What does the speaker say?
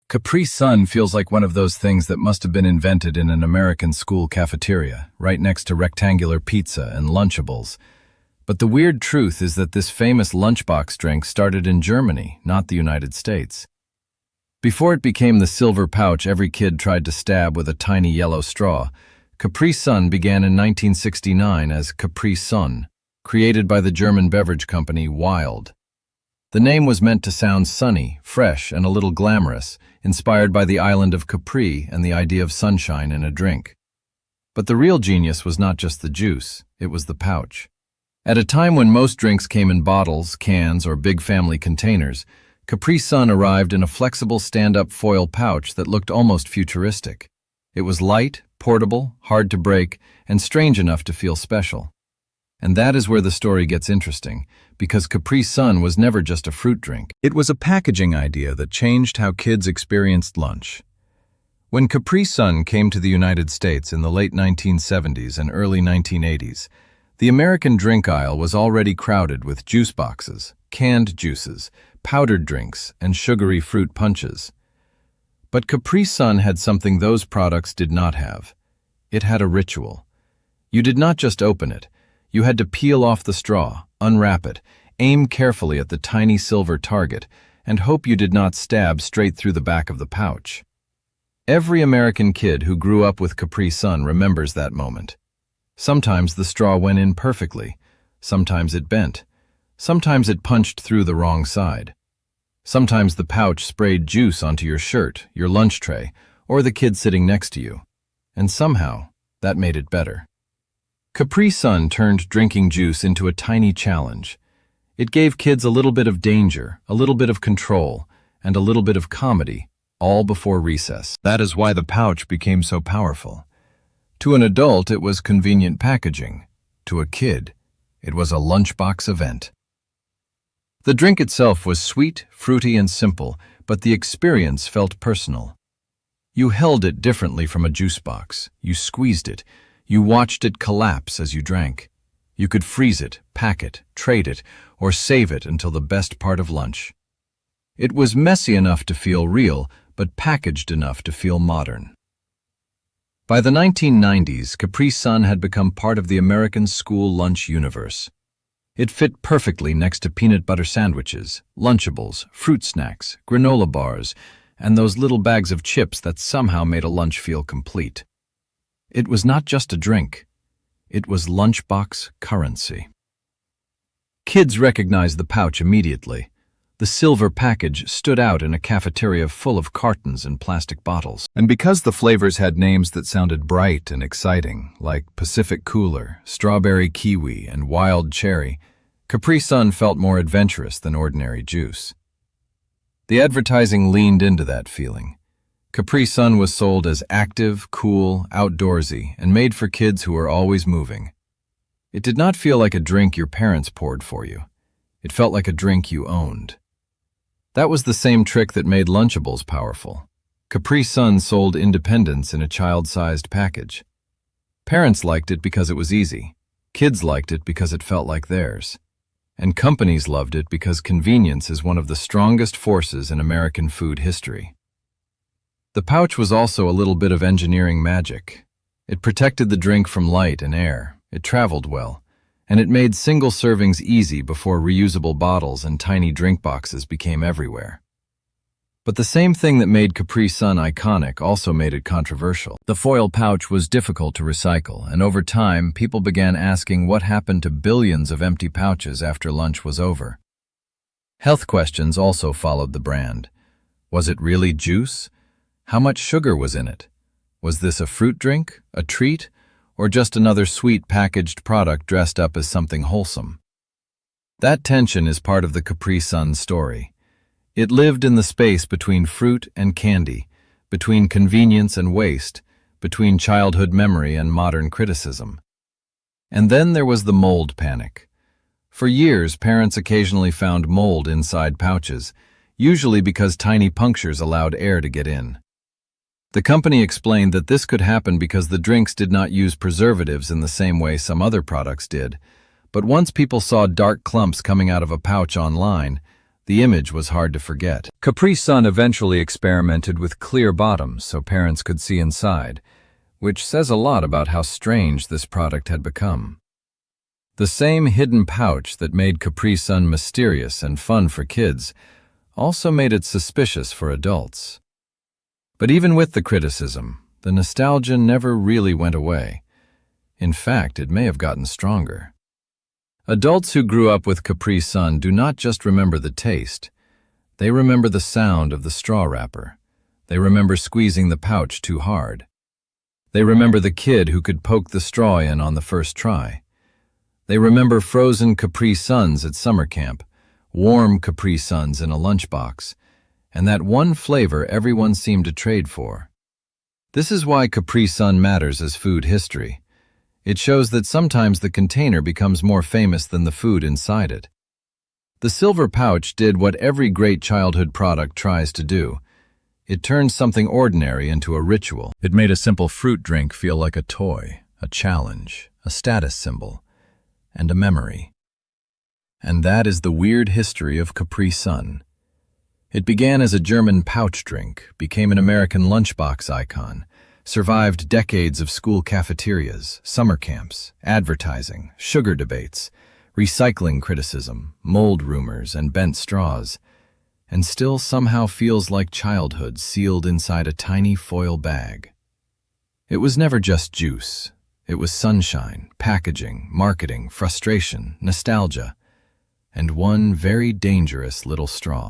Capri Sun feels like one of those things that must have been invented in an American school cafeteria, right next to rectangular pizza and Lunchables. But the weird truth is that this famous lunchbox drink started in Germany, not the United States. Before it became the silver pouch every kid tried to stab with a tiny yellow straw, Capri Sun began in 1969 as Capri Sun, created by the German beverage company Wild. The name was meant to sound sunny, fresh, and a little glamorous, inspired by the island of Capri and the idea of sunshine in a drink. But the real genius was not just the juice, it was the pouch. At a time when most drinks came in bottles, cans, or big family containers, Capri Sun arrived in a flexible stand-up foil pouch that looked almost futuristic. It was light, portable, hard to break, and strange enough to feel special. And that is where the story gets interesting, because Capri Sun was never just a fruit drink. It was a packaging idea that changed how kids experienced lunch. When Capri Sun came to the United States in the late 1970s and early 1980s, the American drink aisle was already crowded with juice boxes, canned juices, powdered drinks, and sugary fruit punches. But Capri Sun had something those products did not have. It had a ritual. You did not just open it. You had to peel off the straw, unwrap it, aim carefully at the tiny silver target, and hope you did not stab straight through the back of the pouch. Every American kid who grew up with Capri Sun remembers that moment. Sometimes the straw went in perfectly, sometimes it bent, sometimes it punched through the wrong side. Sometimes the pouch sprayed juice onto your shirt, your lunch tray, or the kid sitting next to you. And somehow, that made it better. Capri Sun turned drinking juice into a tiny challenge. It gave kids a little bit of danger, a little bit of control, and a little bit of comedy, all before recess. That is why the pouch became so powerful. To an adult, it was convenient packaging. To a kid, it was a lunchbox event. The drink itself was sweet, fruity, and simple, but the experience felt personal. You held it differently from a juice box. You squeezed it. You watched it collapse as you drank. You could freeze it, pack it, trade it, or save it until the best part of lunch. It was messy enough to feel real, but packaged enough to feel modern. By the 1990s, Capri Sun had become part of the American school lunch universe. It fit perfectly next to peanut butter sandwiches, Lunchables, fruit snacks, granola bars, and those little bags of chips that somehow made a lunch feel complete. It was not just a drink. It was lunchbox currency. Kids recognized the pouch immediately. The silver package stood out in a cafeteria full of cartons and plastic bottles. And because the flavors had names that sounded bright and exciting, like Pacific Cooler, Strawberry Kiwi, and Wild Cherry, Capri Sun felt more adventurous than ordinary juice. The advertising leaned into that feeling. Capri Sun was sold as active, cool, outdoorsy, and made for kids who were always moving. It did not feel like a drink your parents poured for you. It felt like a drink you owned. That was the same trick that made Lunchables powerful. Capri Sun sold independence in a child-sized package. Parents liked it because it was easy. Kids liked it because it felt like theirs. And companies loved it because convenience is one of the strongest forces in American food history. The pouch was also a little bit of engineering magic. It protected the drink from light and air, it traveled well, and it made single servings easy before reusable bottles and tiny drink boxes became everywhere. But the same thing that made Capri Sun iconic also made it controversial. The foil pouch was difficult to recycle, and over time, people began asking what happened to billions of empty pouches after lunch was over. Health questions also followed the brand. Was it really juice? How much sugar was in it? Was this a fruit drink, a treat, or just another sweet packaged product dressed up as something wholesome? That tension is part of the Capri Sun story. It lived in the space between fruit and candy, between convenience and waste, between childhood memory and modern criticism. And then there was the mold panic. For years, parents occasionally found mold inside pouches, usually because tiny punctures allowed air to get in. The company explained that this could happen because the drinks did not use preservatives in the same way some other products did, but once people saw dark clumps coming out of a pouch online, The image was hard to forget. Capri Sun eventually experimented with clear bottoms so parents could see inside, which says a lot about how strange this product had become. The same hidden pouch that made Capri Sun mysterious and fun for kids also made it suspicious for adults. But even with the criticism, the nostalgia never really went away. In fact, it may have gotten stronger. Adults who grew up with Capri Sun do not just remember the taste. They remember the sound of the straw wrapper. They remember squeezing the pouch too hard. They remember the kid who could poke the straw in on the first try. They remember frozen Capri Suns at summer camp, warm Capri Suns in a lunchbox, and that one flavor everyone seemed to trade for. This is why Capri Sun matters as food history. It shows that sometimes the container becomes more famous than the food inside it. The silver pouch did what every great childhood product tries to do. It turned something ordinary into a ritual. It made a simple fruit drink feel like a toy, a challenge, a status symbol, and a memory. And that is the weird history of Capri Sun. It began as a German pouch drink, became an American lunchbox icon, survived decades of school cafeterias, summer camps, advertising, sugar debates, recycling criticism, mold rumors, and bent straws, and still somehow feels like childhood sealed inside a tiny foil bag. It was never just juice. It was sunshine, packaging, marketing, frustration, nostalgia, and one very dangerous little straw.